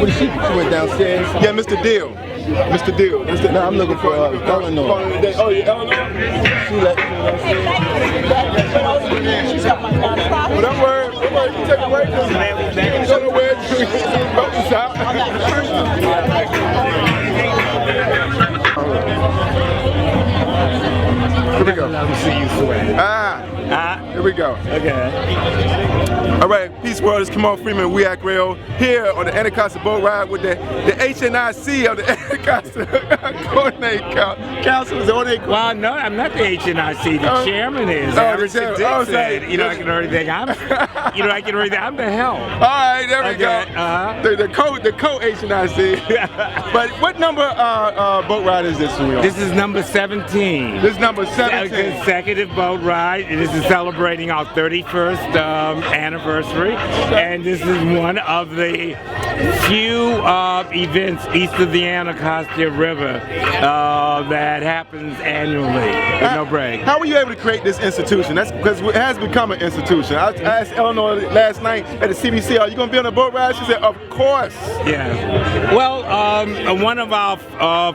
What did she went downstairs? Yeah, Mr. Deal. Mr. Deal. No, I'm looking for Eleanor. Oh, yeah, Eleanor? She let. Well, don't worry. You take a break. Don't go nowhere. Focus out. Here we go. Let me see you sweat. Here we go. Okay. All right, peace world. It's Kamal Freeman, We Act Real, here on the Anacostia boat ride with the HNIC of the Anacostia Coordinating Council. Well, no, I'm not the HNIC. The chairman is. Harrison Dixon. You know, I can already think I'm. I can already think I'm the help. All right, there we go. The co-HNIC. But what number boat ride is this one? This is number 17. This is number 17. Consecutive boat ride. This is celebrating our 31st anniversary, and this is one of the few events east of the Anacostia River that happens annually with no break. How were you able to create this institution? That's because it has become an institution. I asked Eleanor last night at the CBC, are you going to be on a boat ride? She said, of course. Yeah. Well, one of our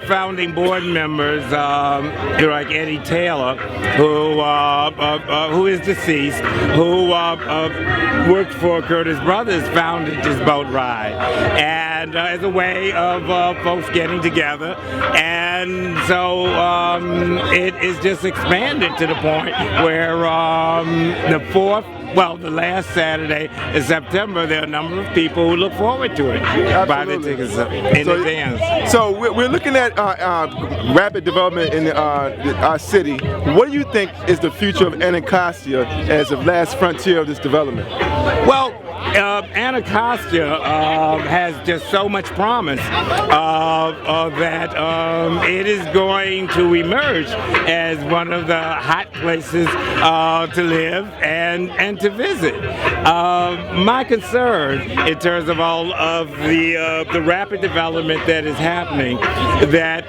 founding board members, like Eddie Taylor, who is deceased, who worked for Curtis Brothers, founded this boat ride, and as a way of folks getting together, and so it is just expanded to the point where the last Saturday in September, there are a number of people who look forward to it. Buy their tickets in advance. So we're looking at rapid development in our city. What do you think is the future of Anacostia as the last frontier of this development? Well, Anacostia has just so much promise that it is going to emerge as one of the hot places to live and to visit. My concern in terms of all of the rapid development that is happening, that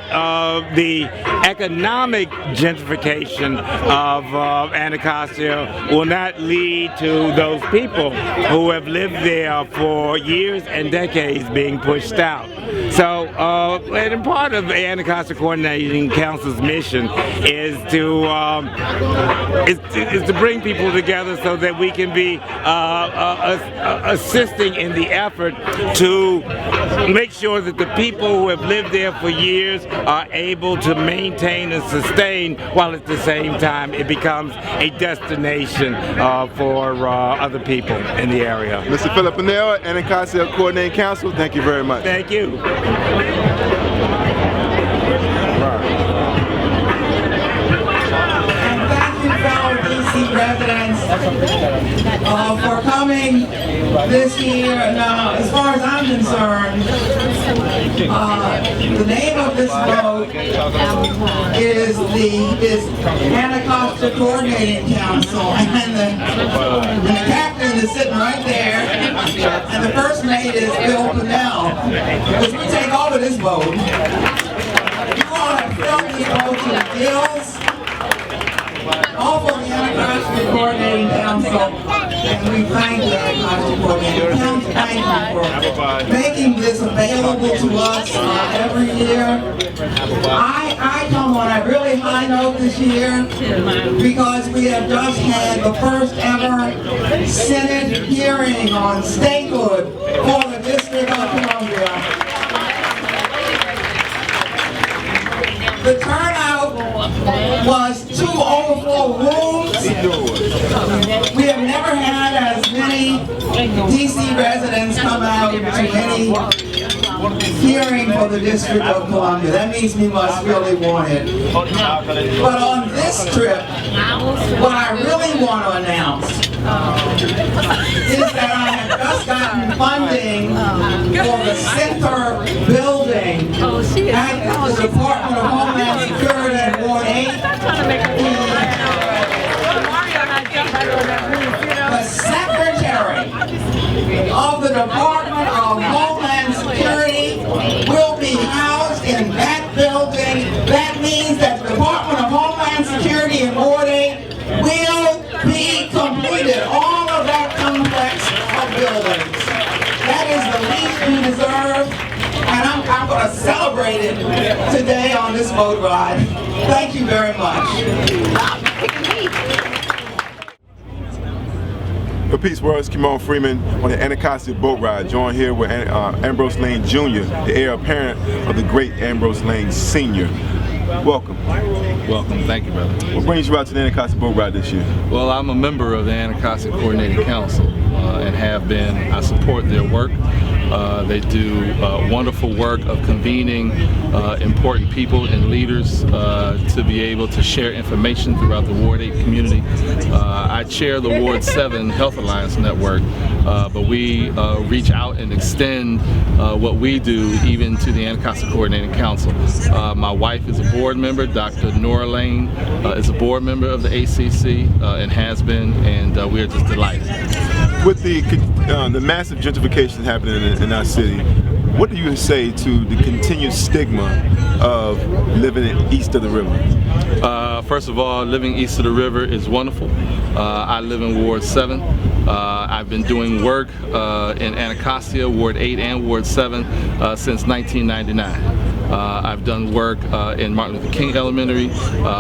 the economic gentrification of Anacostia will not lead to those people who have lived there for years and decades being pushed out. So, and part of the Anacostia Coordinating Council's mission is to bring people together so that we can be assisting in the effort to make sure that the people who have lived there for years are able to maintain and sustain, while at the same time it becomes a destination for other people in the area. Mr. Philip Panera, Anacostia Coordinating Council, thank you very much. Thank you. Residents for coming this year. Now, as far as I'm concerned, the name of this boat is Anacostia Coordinating Council, and the captain is sitting right there, and the first mate is Bill Pennell. Because we take over this boat, you all have filled this boat to the gills. All for the Anacostia Coordinating Council, and we thank the Anacostia Coordinating Council. Thank you for making this available to us every year. I come on a really high note this year because we have just had the first ever Senate hearing on statehood for the District of Columbia. The turnout was 2 overflow rooms. We have never had as many DC residents come out to any hearing for the District of Columbia. That means we must really want it. But on this trip, what I really want to announce is that I have just gotten funding for the center building at the Department of Homeland Security in Ward 8. The secretary of the Department of Homeland Security will be housed in that building. That means that the Department of Homeland Security in Ward 8 will be completed. All of that complex of buildings. That is the least we deserve. celebrated today on this boat ride. Thank you very much. For Peace World, it's Kimon Freeman on the Anacostia boat ride. Joined here with Ambrose Lane Jr., the heir apparent of the great Ambrose Lane Sr. Welcome. Welcome. Thank you, brother. What brings you out to the Anacostia boat ride this year? Well, I'm a member of the Anacostia Coordinating Council and have been. I support their work. They do wonderful work of convening important people and leaders to be able to share information throughout the Ward 8 community. I chair the Ward 7 Health Alliance Network, but we reach out and extend what we do even to the Anacostia Coordinating Council. My wife is a board member. Dr. Nora Lane is a board member of the ACC and has been, and we are just delighted. With the massive gentrification happening in our city, what do you say to the continued stigma of living east of the river? First of all, living east of the river is wonderful. I live in Ward 7. I've been doing work in Anacostia, Ward 8 and Ward 7 since 1999. I've done work in Martin Luther King Elementary,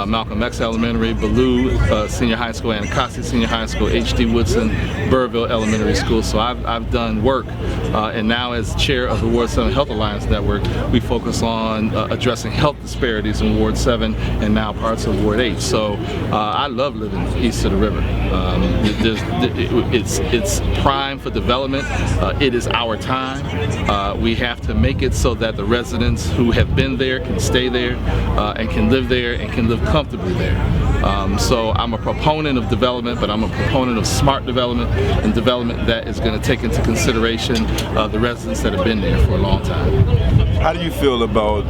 Malcolm X Elementary, Ballou Senior High School, Anacostia Senior High School, H.D. Woodson, Burrville Elementary School. So I've done work, and now as chair of the Ward 7 Health Alliance Network, we focus on addressing health disparities in Ward 7 and now parts of Ward 8. So I love living east of the river. It's prime for development. It is our time. We have to make it so that the residents who have been there can stay there and can live there and can live comfortably there. So I'm a proponent of development, but I'm a proponent of smart development and development that is going to take into consideration the residents that have been there for a long time. How do you feel about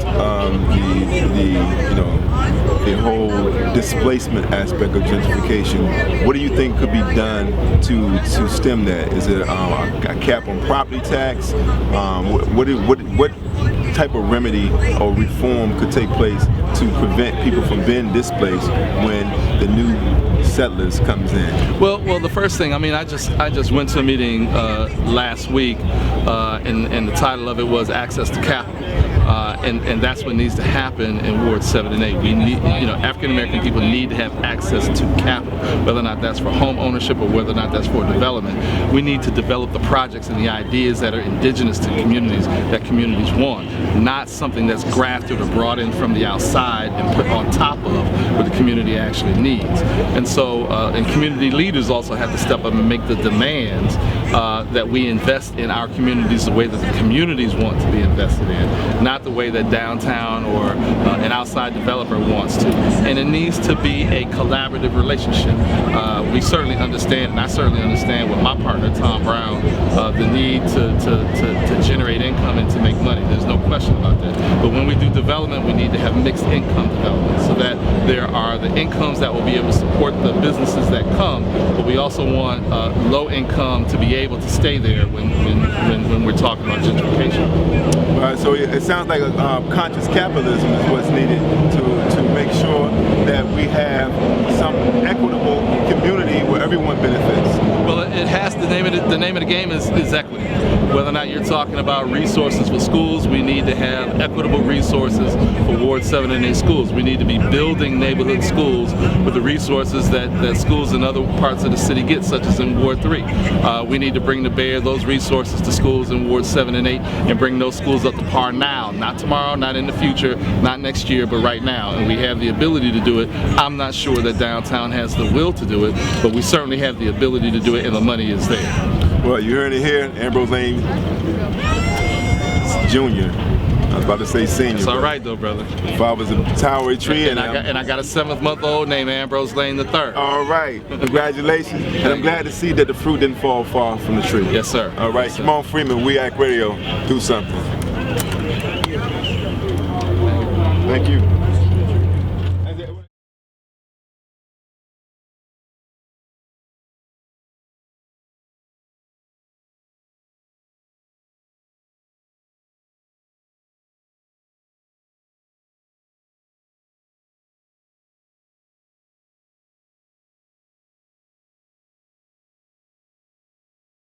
the whole displacement aspect of gentrification? What do you think could be done to stem that? Is it a cap on property tax? What type of remedy or reform could take place to prevent people from being displaced when the new settlers comes in? Well, the first thing, I mean, I just went to a meeting last week, and the title of it was Access to Capital. And that's what needs to happen in Ward 7 and 8. We need, African American people need to have access to capital, whether or not that's for home ownership or whether or not that's for development. We need to develop the projects and the ideas that are indigenous to communities that communities want, not something that's grafted or brought in from the outside and put on top of what the community actually needs. And so, and community leaders also have to step up and make the demands that we invest in our communities the way that the communities want to be invested in, not the way that downtown or an outside developer wants to. And it needs to be a collaborative relationship. We certainly understand, and I certainly understand with my partner Tom Brown, the need to generate income and to make money. There's no question about that. But when we do development, we need to have mixed income development so that there are the incomes that will be able to support the businesses that come, but we also want low income to be able to stay there when we're talking about gentrification. So it sounds like conscious capitalism is what's needed to make sure that we have some equitable community where everyone benefits. Well, it has the name of the game is equity. Whether or not you're talking about resources for schools, we need to have equitable resources for Ward 7 and 8 schools. We need to be building neighborhood schools with the resources that schools in other parts of the city get, such as in Ward 3. We need to bring to bear those resources to schools in Ward 7 and 8 and bring those schools up to par now, not tomorrow, not in the future, not next year, but right now. And we have the ability to do it. I'm not sure that downtown has the will to do it, but we certainly have the ability to do it, and the money is there. Well, you heard it here, Ambrose Lane Jr. I was about to say senior. It's all right though, brother. Father's a towery tree, and I got a 7-month-old named Ambrose Lane III. All right, congratulations, and I'm glad to see that the fruit didn't fall far from the tree. Yes, sir. All right, yes, Kimon Freeman, We Act Radio, do something. Thank you.